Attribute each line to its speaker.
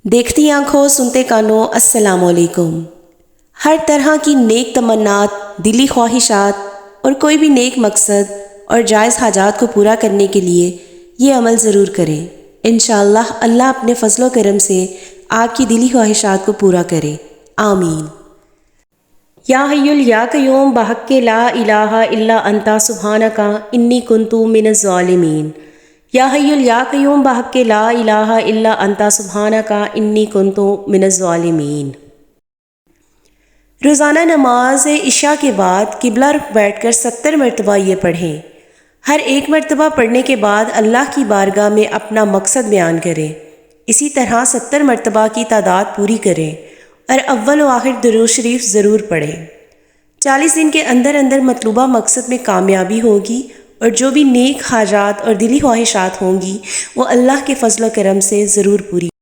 Speaker 1: देखती आँखों सुनते कानों अस्सलामुअलैकुम। हर तरह की नेक तमन्नात, दिली ख्वाहिशात और कोई भी नेक मकसद और जायज़ हाजात को पूरा करने के लिए ये अमल ज़रूर करें। इंशाअल्लाह अल्लाह अपने फ़ज़ल व करम से आपकी दिली ख्वाहिशात को पूरा करे। आमीन। या हय्युल या क़य्यूम बहक़्क़ि ला इलाहा इल्ला अंता सुब्हानका इन्नी कुन्तु मिनज़ ज़ालिमीन। या हय्युल या क़य्यूम बहक़्क़ि ला इलाहा इल्ला अंता सुब्हानका इन्नी कुन्तु मिनज़ ज़ालिमीन। रोज़ाना नमाज इशा के बाद किबला रुख बैठकर 70 मरतबा ये पढ़ें। हर एक मरतबा पढ़ने के बाद अल्लाह की बारगाह में अपना मकसद बयान करें। इसी तरह 70 मरतबा की तादाद पूरी करें और अव्वल व आखिर दुरूद शरीफ ज़रूर पढ़ें। 40 दिन के अंदर अंदर मतलूबा मकसद में कामयाबी होगी और जो भी नेक हाजात और दिली ख्वाहिशात होंगी वो अल्लाह के फ़ज़ल व करम से ज़रूर पूरी